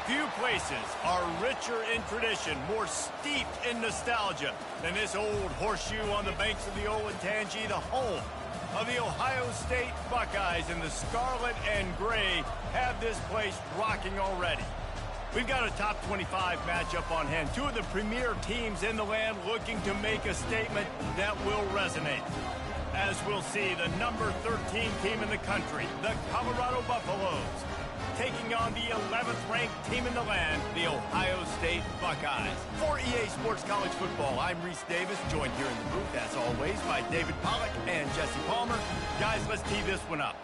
Few places are richer in tradition, more steeped in nostalgia than this old horseshoe on the banks of the Olentangy, the home of the Ohio State Buckeyes. And the scarlet and gray have this place rocking already. We've got a top 25 matchup on hand. Two of the premier teams in the land looking to make a statement that will resonate. As we'll see, the number 13 team in the country, the Colorado Buffaloes, taking on the 11th ranked team in the land, the Ohio State Buckeyes. For EA Sports College Football, I'm Reese Davis, joined here in the booth, as always, by David Pollack and Jesse Palmer. Guys, let's tee this one up.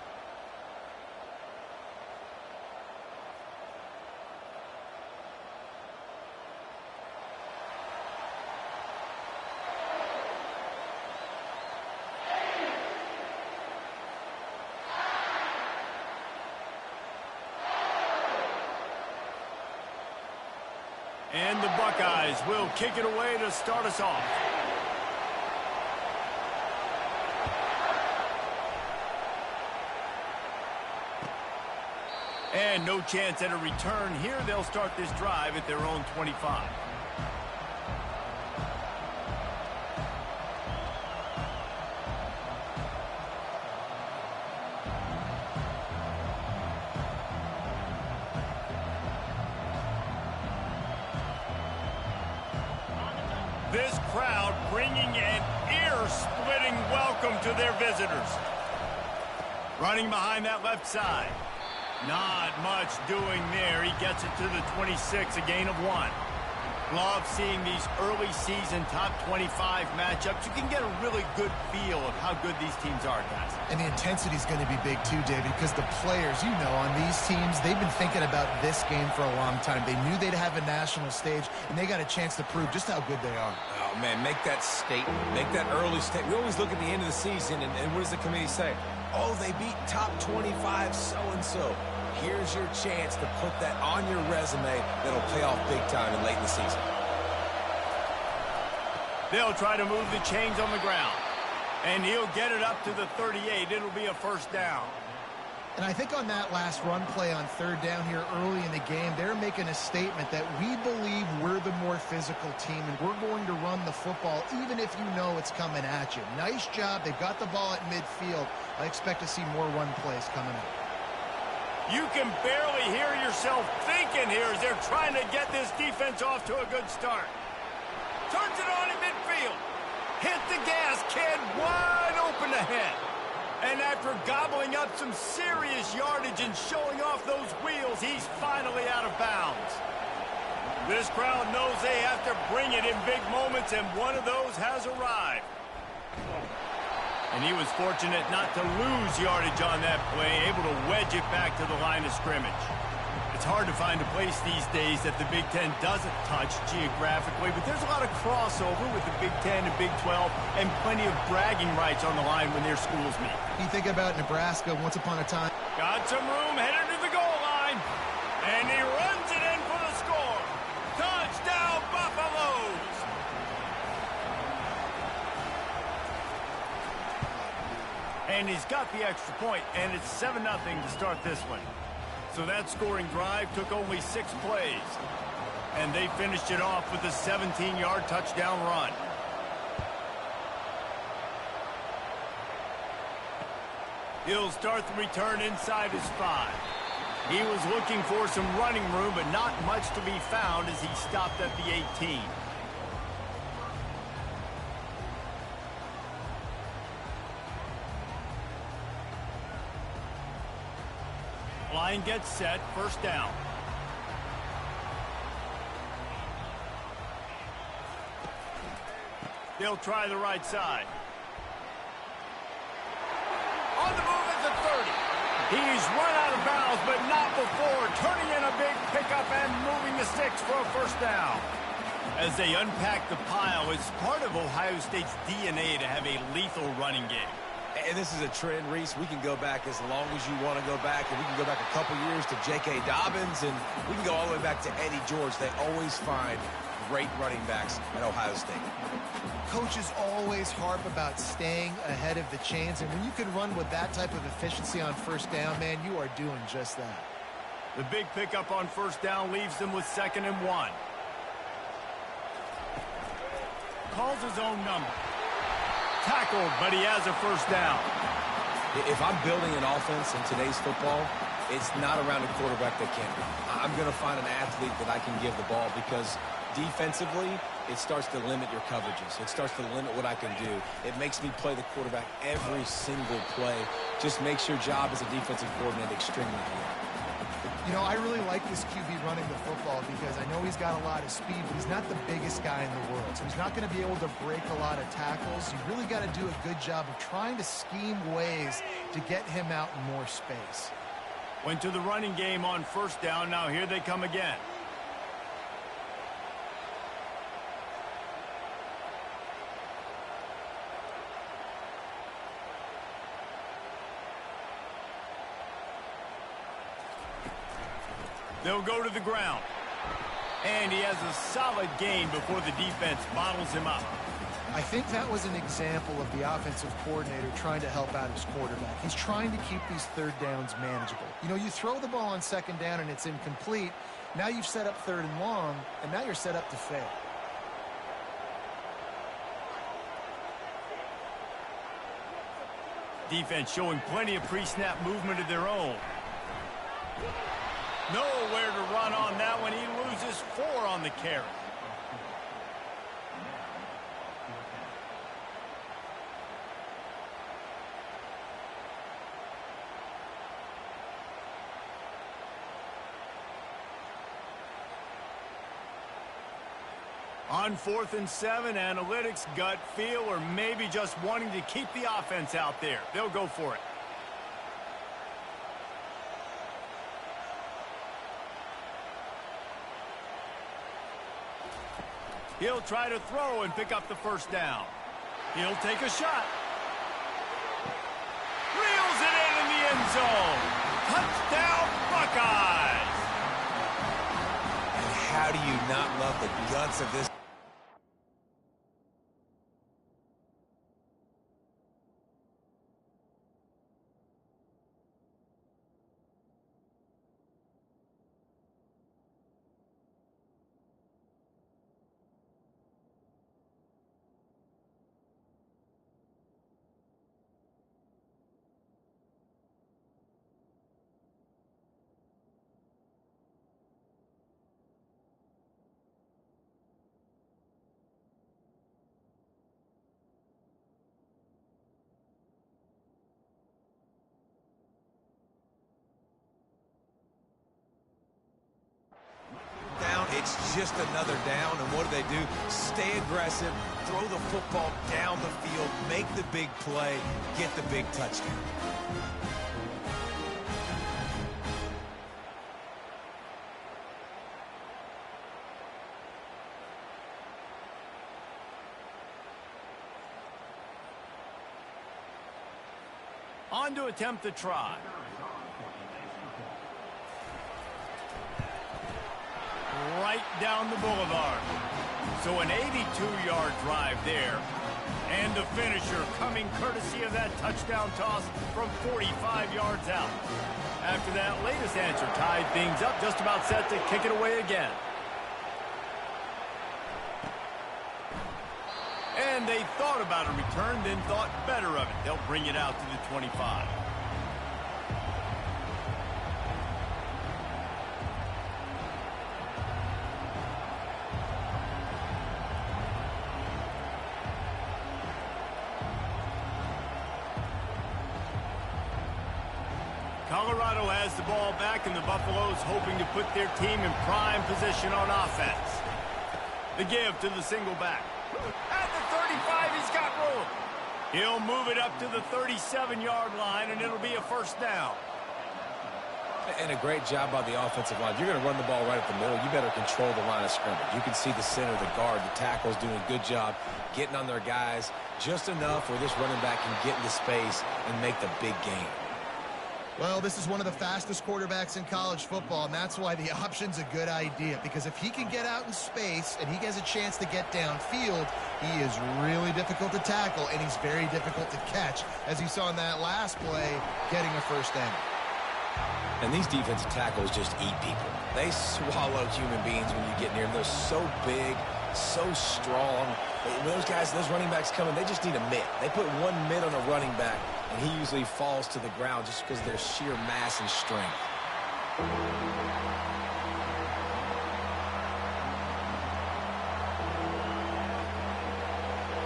And the Buckeyes will kick it away to start us off. And no chance at a return here. They'll start this drive at their own 25. This crowd bringing an ear-splitting welcome to their visitors. Running behind that left side. Not much doing there. He gets it to the 26, a gain of 1. Love seeing these early season top 25 matchups. You can get a really good feel of how good these teams are, guys. And the intensity is going to be big too, David, because the players, you know, on these teams, they've been thinking about this game for a long time. They knew they'd have a national stage, and they got a chance to prove just how good they are. Oh, man, make that statement. Make that early statement. We always look at the end of the season, and what does the committee say? Oh, they beat top 25 so-and-so. Here's your chance to put that on your resume that'll pay off big time and late in the season. They'll try to move the chains on the ground. And he'll get it up to the 38. It'll be a first down. And I think on that last run play on third down here early in the game, they're making a statement that we believe we're the more physical team and we're going to run the football even if you know it's coming at you. Nice job. They got the ball at midfield. I expect to see more run plays coming up. You can barely hear yourself thinking here as they're trying to get this defense off to a good start. Turns it on in midfield. Hit the gas, kid. Wide open ahead. And after gobbling up some serious yardage and showing off those wheels, he's finally out of bounds. This crowd knows they have to bring it in big moments, and one of those has arrived. And he was fortunate not to lose yardage on that play, able to wedge it back to the line of scrimmage. It's hard to find a place these days that the Big Ten doesn't touch geographically, but there's a lot of crossover with the Big Ten and Big 12 and plenty of bragging rights on the line when their schools meet. You think about Nebraska once upon a time. Got some room, headed to the goal line, and he runs it in for the score. Touchdown, Buffaloes! And he's got the extra point, and it's 7-0 to start this one. So that scoring drive took only 6 plays. And they finished it off with a 17-yard touchdown run. He'll start the return inside his 5. He was looking for some running room, but not much to be found as he stopped at the 18. Line gets set, first down. They'll try the right side. On the move at the 30. He's run out of bounds, but not before turning in a big pickup and moving the sticks for a first down. As they unpack the pile, it's part of Ohio State's DNA to have a lethal running game. And this is a trend, Reese. We can go back as long as you want to go back, and we can go back a couple years to J.K. Dobbins, and we can go all the way back to Eddie George. They always find great running backs at Ohio State. Coaches always harp about staying ahead of the chains, and when you can run with that type of efficiency on first down, man, you are doing just that. The big pickup on first down leaves them with 2nd and 1. Calls his own number. Tackled, but he has a first down. If I'm building an offense in today's football, it's not around a quarterback that can't run. I'm going to find an athlete that I can give the ball because defensively, it starts to limit your coverages. It starts to limit what I can do. It makes me play the quarterback every single play. Just makes your job as a defensive coordinator extremely good. You know, I really like this QB running the football because I know he's got a lot of speed, but he's not the biggest guy in the world. So he's not going to be able to break a lot of tackles. You really got to do a good job of trying to scheme ways to get him out in more space. Went to the running game on first down. Now here they come again. They'll go to the ground. And he has a solid gain before the defense bottles him up. I think that was an example of the offensive coordinator trying to help out his quarterback. He's trying to keep these third downs manageable. You know, you throw the ball on 2nd down and it's incomplete. Now you've set up 3rd and long, and now you're set up to fail. Defense showing plenty of pre-snap movement of their own. Nowhere to run on that one. He loses 4 on the carry. On 4th and 7, analytics, gut feel, or maybe just wanting to keep the offense out there. They'll go for it. He'll try to throw and pick up the first down. He'll take a shot. Reels it in the end zone. Touchdown, Buckeyes! And how do you not love the guts of this? It's just another down, and what do? Stay aggressive, throw the football down the field, make the big play, get the big touchdown. On to attempt the try. Right down the boulevard. So an 82-yard drive there. And the finisher coming courtesy of that touchdown toss from 45 yards out. After that latest answer tied things up, just about set to kick it away again. And they thought about a return, then thought better of it. They'll bring it out to the 25. Colorado has the ball back, and the Buffaloes hoping to put their team in prime position on offense. The give to the single back. At the 35, he's got room. He'll move it up to the 37-yard line, and it'll be a first down. And a great job by the offensive line. If you're going to run the ball right at the middle, you better control the line of scrimmage. You can see the center, the guard, the tackles doing a good job getting on their guys just enough where this running back can get into space and make the big game. Well, this is one of the fastest quarterbacks in college football, and that's why the option's a good idea, because if he can get out in space and he has a chance to get downfield, he is really difficult to tackle, and he's very difficult to catch, as you saw in that last play, getting a first down. And these defensive tackles just eat people. They swallow human beings when you get near them. They're so big, so strong. When those guys, those running backs come in, they just need a mitt. They put one mitt on a running back, and he usually falls to the ground just because of their sheer mass and strength.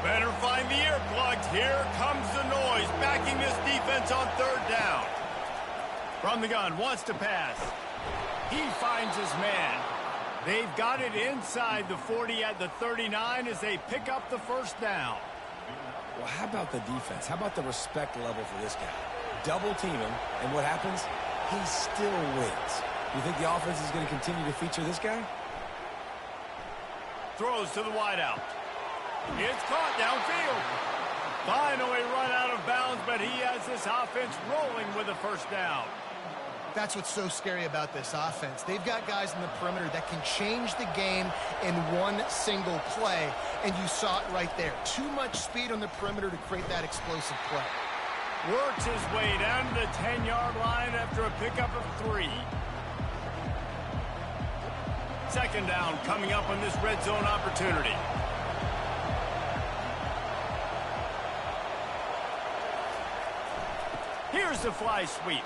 Better find the earplugs. Here comes the noise, backing this defense on third down. From the gun, wants to pass. He finds his man. They've got it inside the 40 at the 39 as they pick up the first down. Well, how about the defense? How about the respect level for this guy? Double team him, and what happens? He still wins. You think the offense is going to continue to feature this guy? Throws to the wideout. It's caught downfield. Finally run out of bounds, but he has this offense rolling with a first down. That's what's so scary about this offense. They've got guys in the perimeter that can change the game in one single play, and you saw it right there. Too much speed on the perimeter to create that explosive play. Works his way down to the 10-yard line after a pickup of 3. Second down coming up on this red zone opportunity. Here's the fly sweep.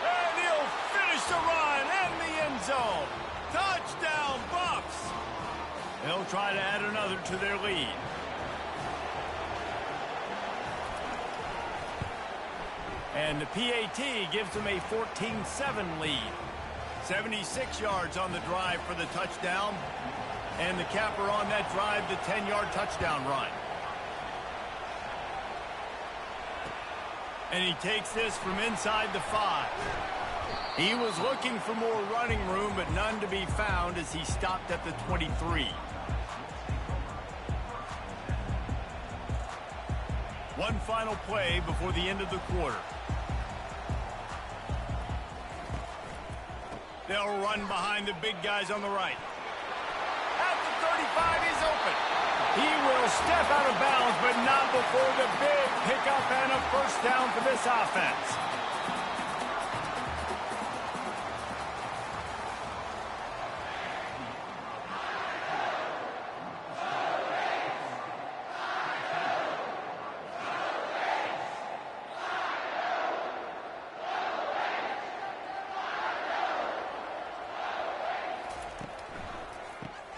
And he'll finish the run and the end zone. Touchdown, Buffs. They'll try to add another to their lead. And the PAT gives them a 14-7 lead. 76 yards on the drive for the touchdown. And the capper on that drive, the 10-yard touchdown run. And he takes this from inside the 5. He was looking for more running room, but none to be found as he stopped at the 23. One final play before the end of the quarter. They'll run behind the big guys on the right. At the 35, he's open. He will step out of bounds, but not before the big pickup and a first down for this offense.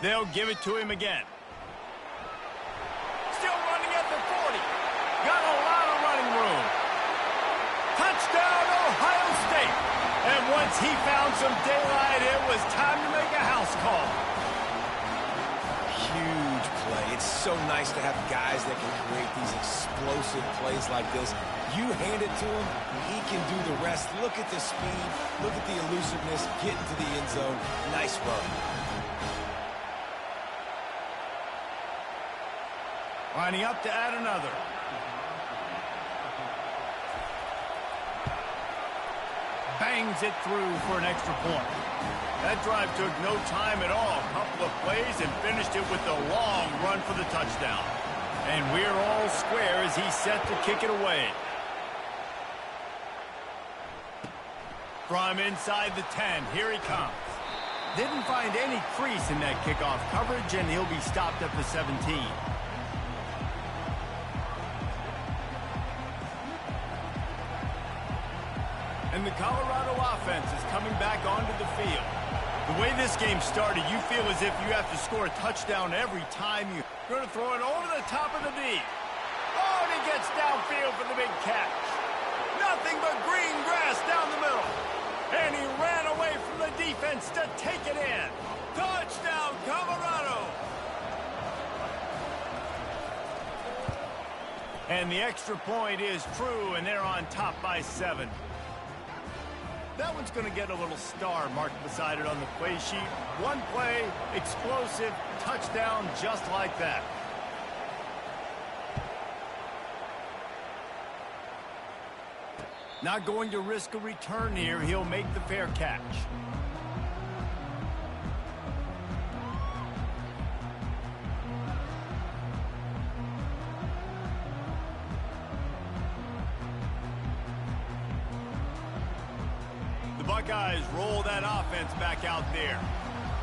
They'll give it to him again. Still running at the 40. Got a lot of running room. Touchdown, Ohio State. And once he found some daylight, it was time to make a house call. Huge play. It's so nice to have guys that can create these explosive plays like this. You hand it to him, he can do the rest. Look at the speed. Look at the elusiveness. Get into the end zone. Nice run. Lining up to add another. Bangs it through for an extra point. That drive took no time at all. A couple of plays and finished it with a long run for the touchdown. And we're all square as he's set to kick it away. From inside the 10, here he comes. Didn't find any crease in that kickoff coverage, and he'll be stopped at the 17. And the Colorado offense is coming back onto the field. The way this game started, you feel as if you have to score a touchdown every time you're going to throw it over the top of the D. Oh, and he gets downfield for the big catch. Nothing but green grass down the middle. And he ran away from the defense to take it in. Touchdown, Colorado! And the extra point is true, and they're on top by 7. That one's going to get a little star marked beside it on the play sheet. One play, explosive, touchdown, just like that. Not going to risk a return here. He'll make the fair catch. Buckeyes roll that offense back out there.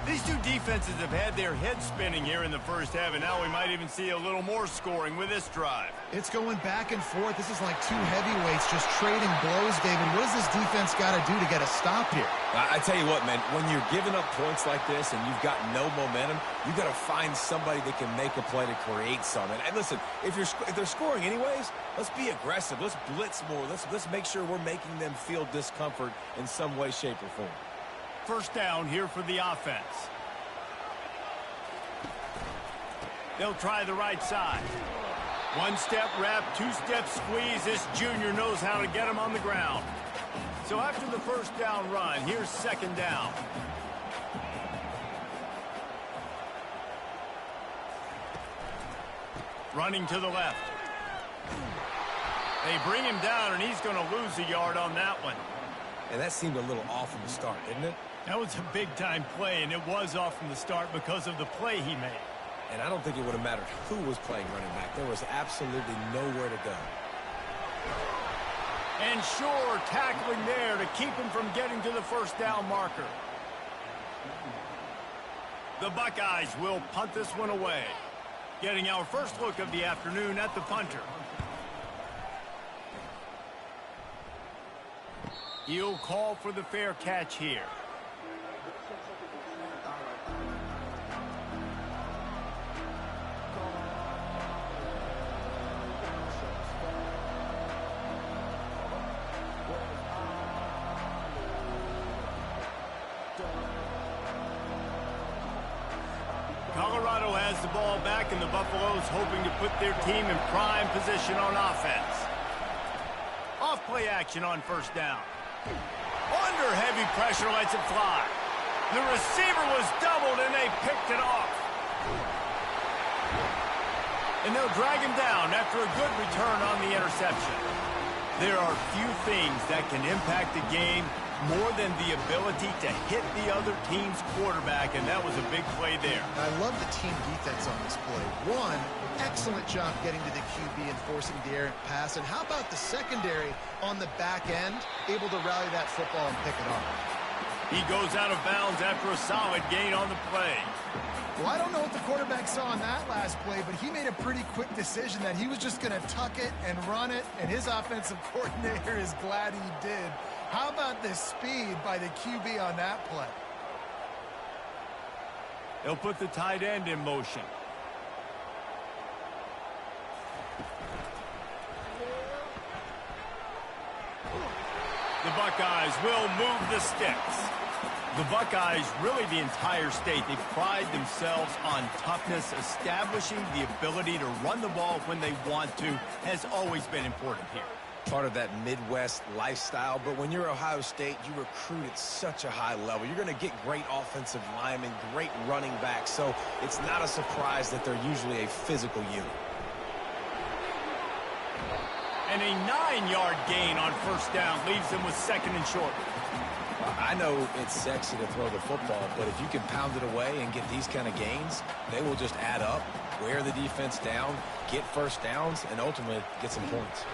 These two defenses have had their heads spinning here in the first half, and now we might even see a little more scoring with this drive. It's going back and forth. This is like two heavyweights just trading blows, David. What does this defense got to do to get a stop here? I tell you what, man, when you're giving up points like this and you've got no momentum, you got to find somebody that can make a play to create something. And listen, if they're scoring anyways, let's be aggressive. Let's blitz more. Let's make sure we're making them feel discomfort in some way, shape, or form. First down here for the offense. They'll try the right side. One-step wrap, two-step squeeze. This junior knows how to get him on the ground. So after the first down run, here's second down. Running to the left. They bring him down, and he's going to lose a yard on that one. And that seemed a little off from the start, didn't it? That was a big-time play, and it was off from the start because of the play he made. And I don't think it would have mattered who was playing running back. There was absolutely nowhere to go. And sure, tackling there to keep him from getting to the first down marker. The Buckeyes will punt this one away. Getting our first look of the afternoon at the punter. He'll call for the fair catch here. Colorado has the ball back, and the Buffaloes hoping to put their team in prime position on offense. Off play action on first down. Under heavy pressure, lets it fly. The receiver was doubled, and they picked it off. And they'll drag him down after a good return on the interception. There are few things that can impact the game more than the ability to hit the other team's quarterback, and that was a big play there. I love the team defense on this play. One, excellent job getting to the QB and forcing the errant pass. And how about the secondary on the back end, able to rally that football and pick it up? He goes out of bounds after a solid gain on the play. Well, I don't know what the quarterback saw on that last play, but he made a pretty quick decision that he was just going to tuck it and run it, and his offensive coordinator is glad he did. How about the speed by the QB on that play? They'll put the tight end in motion. The Buckeyes will move the sticks. The Buckeyes, really the entire state, they pride themselves on toughness. Establishing the ability to run the ball when they want to has always been important here. Part of that Midwest lifestyle, but when you're Ohio State, you recruit at such a high level. You're going to get great offensive linemen, great running backs, so it's not a surprise that they're usually a physical unit. And a 9-yard gain on first down leaves them with second and short. I know it's sexy to throw the football, but if you can pound it away and get these kind of gains, they will just add up, wear the defense down, get first downs, and ultimately get some points.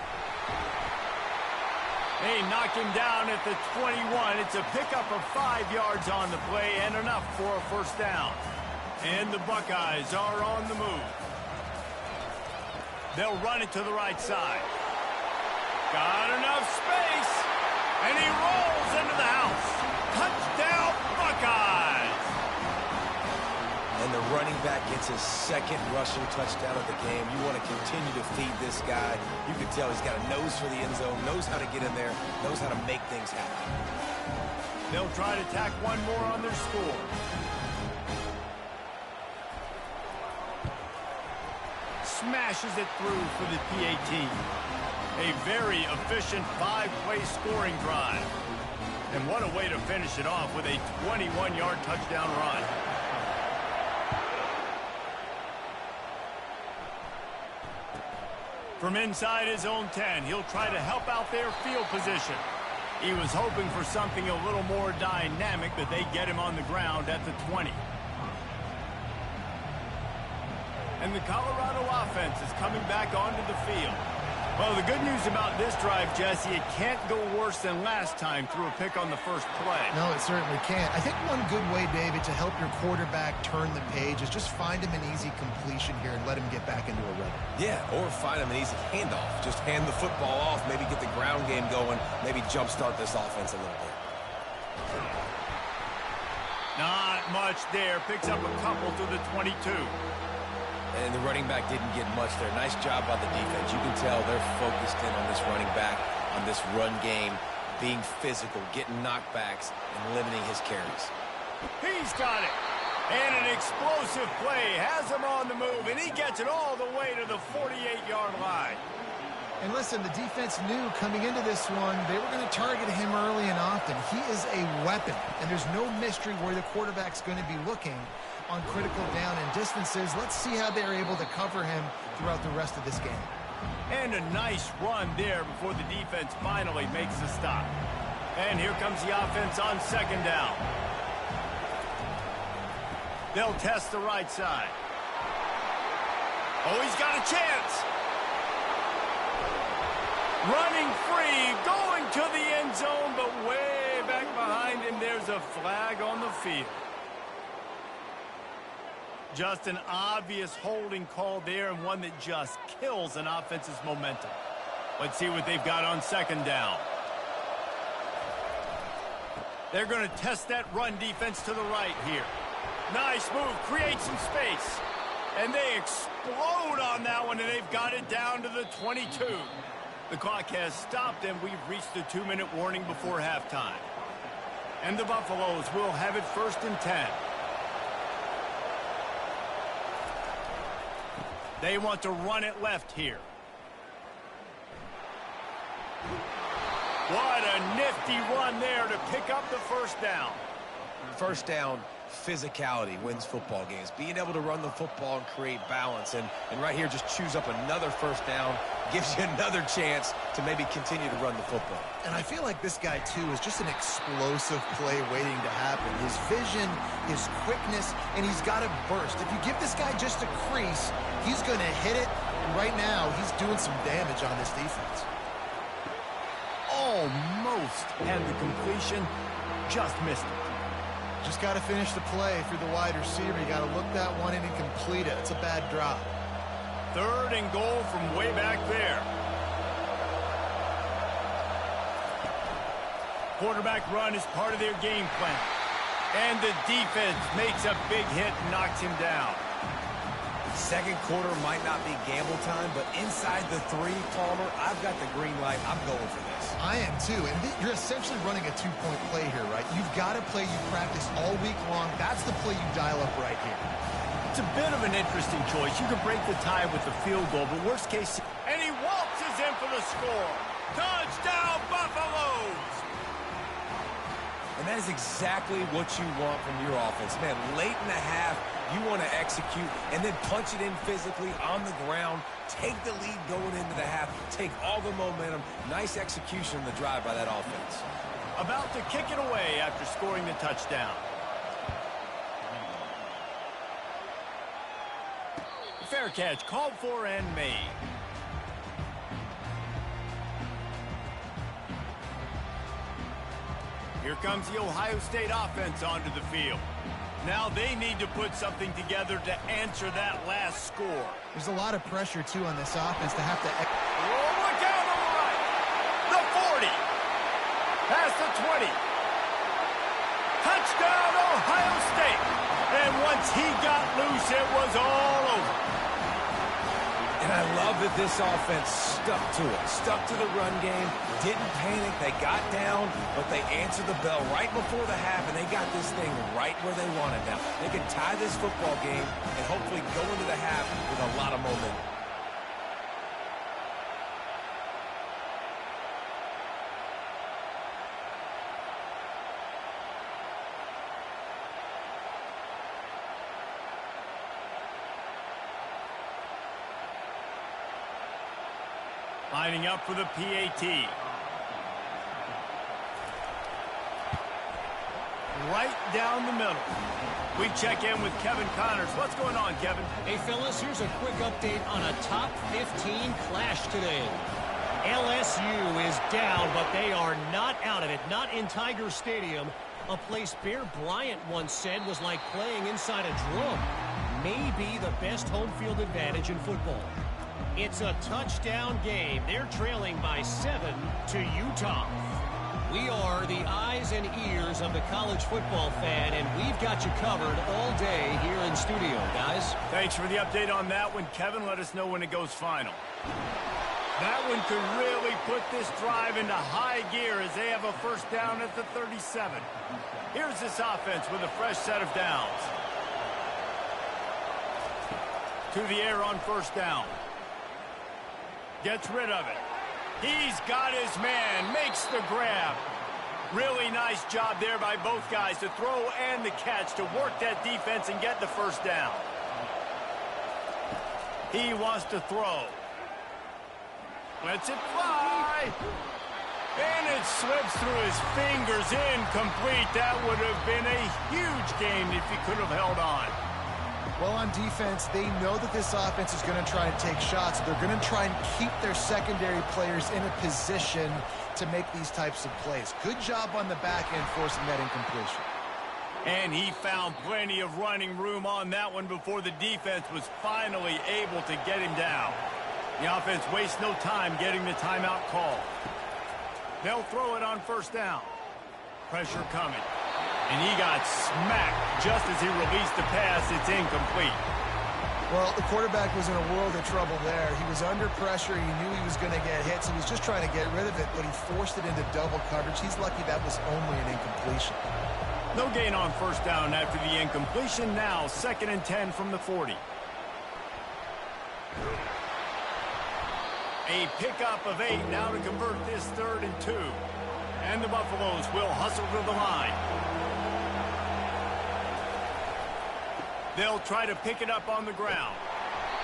They knock him down at the 21. It's a pickup of 5 yards on the play and enough for a first down. And the Buckeyes are on the move. They'll run it to the right side. Got enough space. And he rolls into the house. Touchdown, Buckeyes! And the running back gets his second rushing touchdown of the game. You want to continue to feed this guy. You can tell he's got a nose for the end zone, knows how to get in there, knows how to make things happen. They'll try to tack one more on their score. Smashes it through for the PAT. A very efficient 5-play scoring drive. And what a way to finish it off with a 21-yard touchdown run. From inside his own 10, he'll try to help out their field position. He was hoping for something a little more dynamic, but they get him on the ground at the 20. And the Colorado offense is coming back onto the field. Well, the good news about this drive, Jesse, it can't go worse than last time through a pick on the first play. No, it certainly can't. I think one good way, David, to help your quarterback turn the page is just find him an easy completion here and let him get back into a rhythm. Yeah, or find him an easy handoff. Just hand the football off, maybe get the ground game going, maybe jumpstart this offense a little bit. Not much there. Picks up a couple to the 22. And the running back didn't get much there. Nice job by the defense. You can tell they're focused in on this running back, on this run game, being physical, getting knockbacks, and limiting his carries. He's got it. And an explosive play. Has him on the move, and he gets it all the way to the 48-yard line. And listen, the defense knew coming into this one, they were going to target him early and often. He is a weapon, and there's no mystery where the quarterback's going to be looking on critical down and distances. Let's see how they're able to cover him throughout the rest of this game. And a nice run there before the defense finally makes the stop. And here comes the offense on second down. They'll test the right side. Oh, he's got a chance. Running free, going to the end zone, but way back behind him, there's a flag on the field. Just an obvious holding call there, and one that just kills an offense's momentum. Let's see what they've got on second down. They're going to test that run defense to the right here. Nice move, create some space. And they explode on that one, and they've got it down to the 22. The clock has stopped, and we've reached the 2-minute warning before halftime. And the Buffaloes will have it 1st and 10. They want to run it left here. What a nifty run there to pick up the first down. First down, physicality wins football games. Being able to run the football and create balance. And right here, just choose up another first down. Gives you another chance to maybe continue to run the football. And I feel like this guy, too, is just an explosive play waiting to happen. His vision, his quickness, and he's got a burst. If you give this guy just a crease, he's going to hit it. And right now, he's doing some damage on this defense. Almost had the completion, just missed it. Just got to finish the play for the wide receiver. You got to look that one in and complete it. It's a bad drop. 3rd and goal from way back there. Quarterback run is part of their game plan. And the defense makes a big hit and knocks him down. Second quarter might not be gamble time, but inside the 3, Palmer, I've got the green light. I'm going for this. I am too, and you're essentially running a 2-point play here, right? You've got a play you practice all week long. That's the play you dial up right here. It's a bit of an interesting choice. You can break the tie with the field goal, but worst case... And he waltzes in for the score. Touchdown, Buffaloes! And that is exactly what you want from your offense. Man, late in the half, you want to execute and then punch it in physically on the ground. Take the lead going into the half. Take all the momentum. Nice execution on the drive by that offense. About to kick it away after scoring the touchdown. Fair catch, called for and made. Here comes the Ohio State offense onto the field. Now they need to put something together to answer that last score. There's a lot of pressure, too, on this offense to have to... Oh, look out on the right. The 40. Past the 20. Touchdown, Ohio State. And once he got loose, it was all over. And I love that this offense stuck to it. Stuck to the run game. Didn't panic. They got down, but they answered the bell right before the half, and they got this thing right where they wanted now. They can tie this football game and hopefully go into the half with a lot of momentum. Lining up for the PAT. Right down the middle. We check in with Kevin Connors. What's going on, Kevin? Hey, fellas, here's a quick update on a top 15 clash today. LSU is down, but they are not out of it. Not in Tiger Stadium, a place Bear Bryant once said was like playing inside a drum. Maybe the best home field advantage in football. It's a touchdown game. They're trailing by 7 to Utah. We are the eyes and ears of the college football fan, and we've got you covered all day here in studio, guys. Thanks for the update on that one, Kevin. Let us know when it goes final. That one could really put this drive into high gear as they have a first down at the 37. Here's this offense with a fresh set of downs. To the air on first down. Gets rid of it. He's got his man, makes the grab. Really nice job there by both guys to throw and the catch to work that defense and get the first down. He wants to throw. Lets it fly. And it slips through his fingers, incomplete. That would have been a huge game if he could have held on. Well, on defense, they know that this offense is going to try and take shots. They're going to try and keep their secondary players in a position to make these types of plays. Good job on the back end forcing that incompletion. And he found plenty of running room on that one before the defense was finally able to get him down. The offense wastes no time getting the timeout call. They'll throw it on first down. Pressure coming. And he got smacked just as he released the pass. It's incomplete. Well, the quarterback was in a world of trouble there. He was under pressure. He knew he was going to get hit, so he was just trying to get rid of it, but he forced it into double coverage. He's lucky that was only an incompletion. No gain on first down after the incompletion. Now 2nd and 10 from the 40. A pickup of 8 now to convert this 3rd and 2. And the Buffaloes will hustle to the line. They'll try to pick it up on the ground.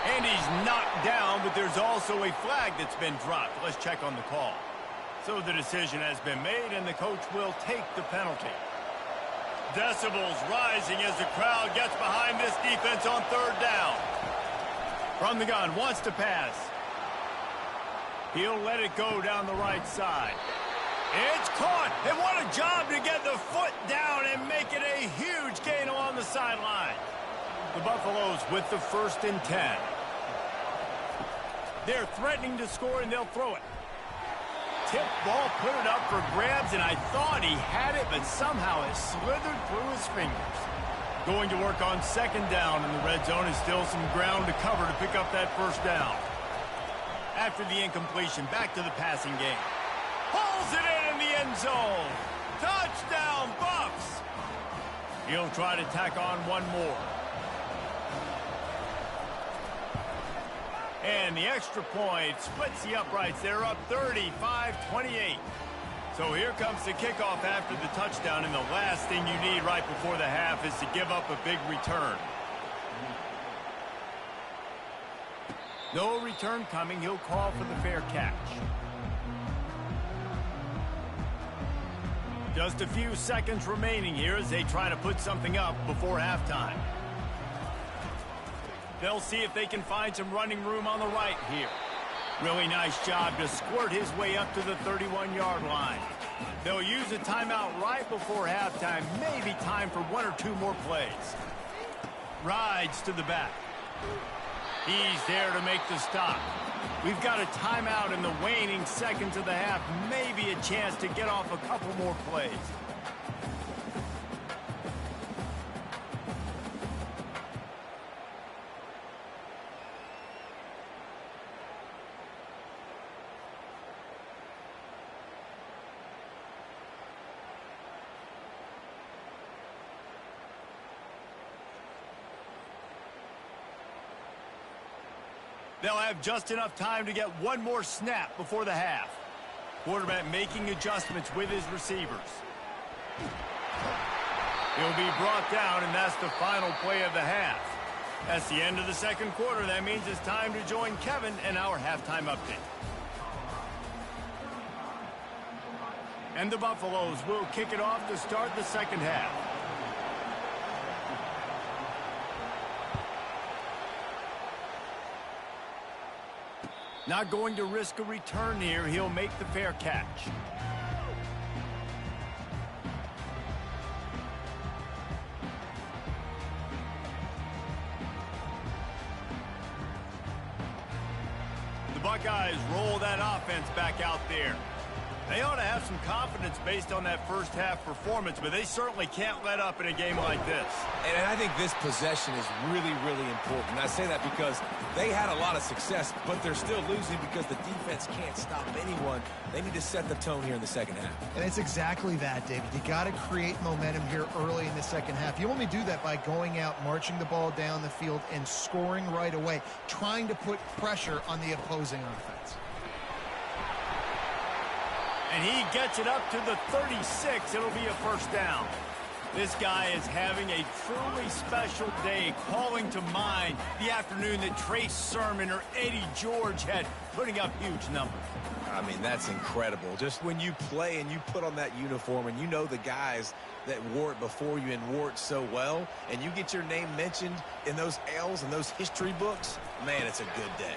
And he's knocked down, but there's also a flag that's been dropped. Let's check on the call. So the decision has been made, and the coach will take the penalty. Decibels rising as the crowd gets behind this defense on 3rd down. From the gun, wants to pass. He'll let it go down the right side. It's caught, and what a job to get the foot down and make it a huge gain along the sideline. The Buffaloes with the 1st and 10. They're threatening to score, and they'll throw it. Tip ball, put it up for grabs, and I thought he had it, but somehow it slithered through his fingers. Going to work on 2nd down, and the red zone is still some ground to cover to pick up that first down. After the incompletion, back to the passing game. Pulls it in the end zone. Touchdown, Buffs! He'll try to tack on one more. And the extra point splits the uprights. They're up 35-28. So here comes the kickoff after the touchdown, and the last thing you need right before the half is to give up a big return. No return coming. He'll call for the fair catch. Just a few seconds remaining here as they try to put something up before halftime. They'll see if they can find some running room on the right here. Really nice job to squirt his way up to the 31-yard line. They'll use a timeout right before halftime. Maybe time for 1 or 2 more plays. Rides to the back. He's there to make the stop. We've got a timeout in the waning seconds of the half. Maybe a chance to get off a couple more plays. They'll have just enough time to get one more snap before the half. Quarterback making adjustments with his receivers. He'll be brought down, and that's the final play of the half. That's the end of the 2nd quarter. That means it's time to join Kevin and our halftime update. And the Buffaloes will kick it off to start the 2nd half. Not going to risk a return here. He'll make the fair catch. The Buckeyes roll that offense back out there. They ought to have some confidence based on that first half performance, but they certainly can't let up in a game like this. And I think this possession is really, really important. And I say that because they had a lot of success, but they're still losing because the defense can't stop anyone. They need to set the tone here in the second half. And it's exactly that, David. You got to create momentum here early in the second half. You only do that by going out, marching the ball down the field, and scoring right away, trying to put pressure on the opposing offense. And he gets it up to the 36. It'll be a first down. This guy is having a truly special day, calling to mind the afternoon that Trace Sermon or Eddie George had, putting up huge numbers. I mean, that's incredible. Just when you play and you put on that uniform and you know the guys that wore it before you and wore it so well, and you get your name mentioned in those L's and those history books, man, it's a good day.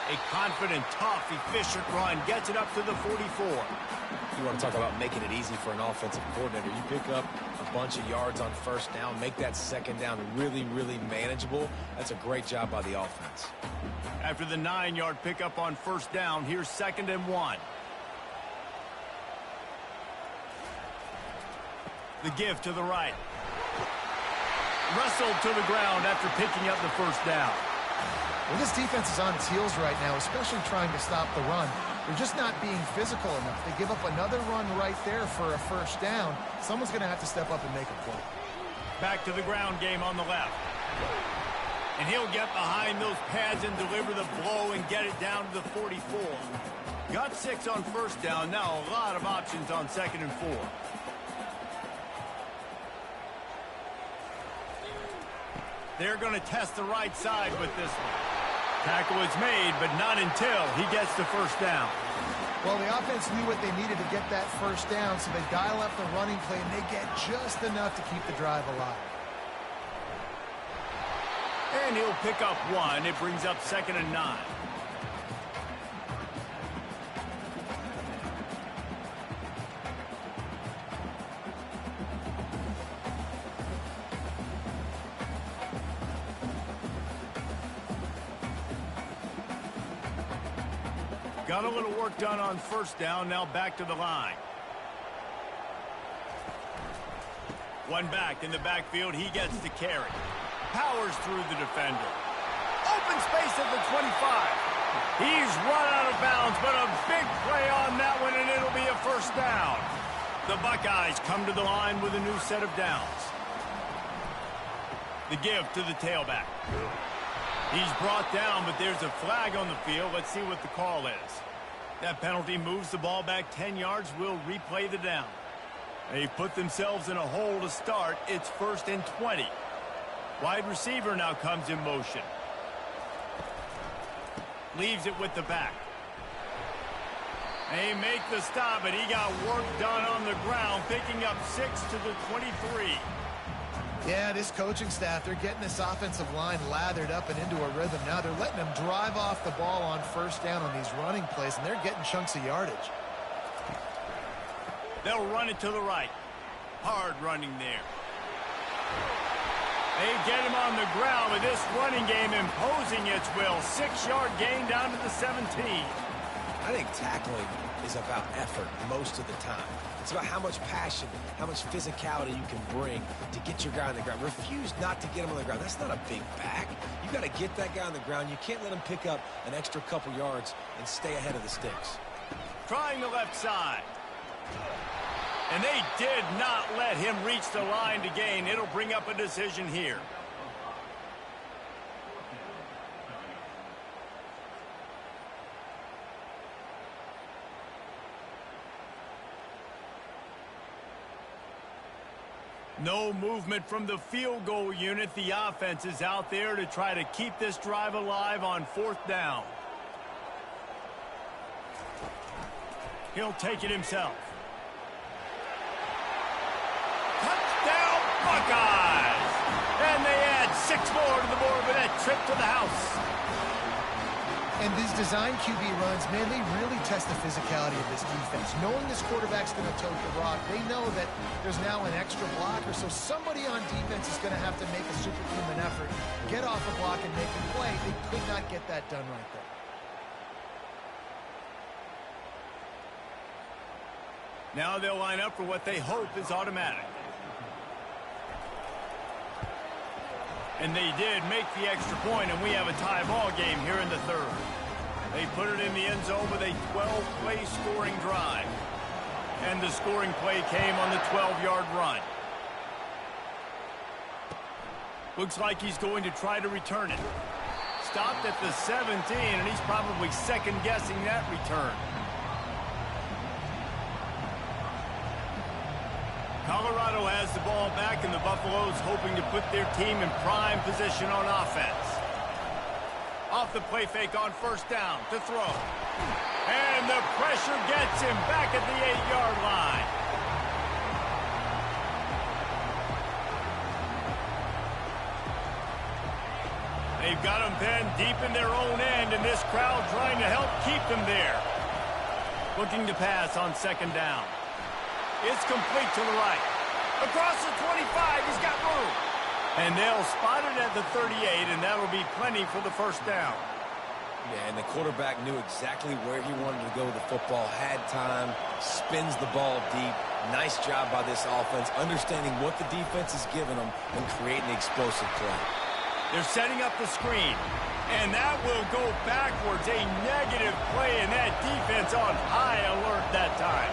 A confident, tough, efficient run gets it up to the 44. You want to talk about making it easy for an offensive coordinator. You pick up a bunch of yards on first down, make that second down really, really manageable. That's a great job by the offense. After the 9-yard pickup on first down, here's 2nd and 1. The give to the right. Wrestled to the ground after picking up the first down. Well, this defense is on its heels right now, especially trying to stop the run. They're just not being physical enough. They give up another run right there for a first down. Someone's going to have to step up and make a play. Back to the ground game on the left. And he'll get behind those pads and deliver the blow and get it down to the 44. Got 6 on first down. Now a lot of options on 2nd and 4. They're going to test the right side with this one. Tackle is made, but not until he gets the first down. Well, the offense knew what they needed to get that first down, so they dial up the running play, and they get just enough to keep the drive alive. And he'll pick up 1. It brings up 2nd and 9. Got a little work done on first down. Now back to the line. One back in the backfield. He gets the carry. Powers through the defender. Open space at the 25. He's run out of bounds, but a big play on that one, and it'll be a first down. The Buckeyes come to the line with a new set of downs. The give to the tailback. He's brought down, but there's a flag on the field. Let's see what the call is. That penalty moves the ball back 10 yards. We'll replay the down. They've put themselves in a hole to start. It's 1st and 20. Wide receiver now comes in motion. Leaves it with the back. They make the stop, but he got work done on the ground, picking up 6 to the 23. Yeah, this coaching staff, they're getting this offensive line lathered up and into a rhythm. Now they're letting them drive off the ball on first down on these running plays, and they're getting chunks of yardage. They'll run it to the right. Hard running there. They get him on the ground with this running game imposing its will. 6-yard gain down to the 17. I think tackling is about effort most of the time. It's about how much passion, how much physicality you can bring to get your guy on the ground. Refuse not to get him on the ground. That's not a big back. You got to get that guy on the ground. You can't let him pick up an extra couple yards and stay ahead of the sticks. Trying the left side. And they did not let him reach the line to gain. It'll bring up a decision here. No movement from the field goal unit. The offense is out there to try to keep this drive alive on 4th down. He'll take it himself. Touchdown, Buckeyes! And they add 6 more to the board with that trip to the house. And these design QB runs, man, they really test the physicality of this defense. Knowing this quarterback's going to tote the rock, they know that there's now an extra blocker, so somebody on defense is going to have to make a superhuman effort, get off a block and make a play. They could not get that done right there. Now they'll line up for what they hope is automatic. And they did make the extra point, and we have a tie ball game here in the third. They put it in the end zone with a 12-play scoring drive. And the scoring play came on the 12-yard run. Looks like he's going to try to return it. Stopped at the 17, and he's probably second-guessing that return. Colorado has the ball back, and the Buffaloes hoping to put their team in prime position on offense. Off the play fake on first down to throw. And the pressure gets him back at the 8-yard line. They've got him pinned deep in their own end, and this crowd trying to help keep them there. Looking to pass on second down. It's complete to the right. Across the 25, he's got room. And they'll spot it at the 38, and that'll be plenty for the first down. Yeah, and the quarterback knew exactly where he wanted to go with the football, had time, spins the ball deep. Nice job by this offense, understanding what the defense is giving them and creating the explosive play. They're setting up the screen, and that will go backwards. A negative play, and that defense on high alert that time.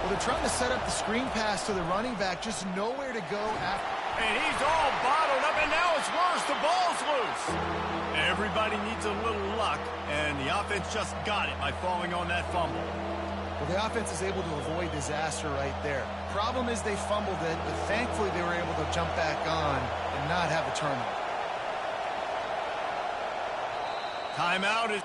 Well, they're trying to set up the screen pass to the running back, just nowhere to go after. And he's all bottled up, and now it's worse. The ball's loose. Everybody needs a little luck, and the offense just got it by falling on that fumble. Well, the offense is able to avoid disaster right there. Problem is they fumbled it, but thankfully they were able to jump back on and not have a turnover. Timeout is...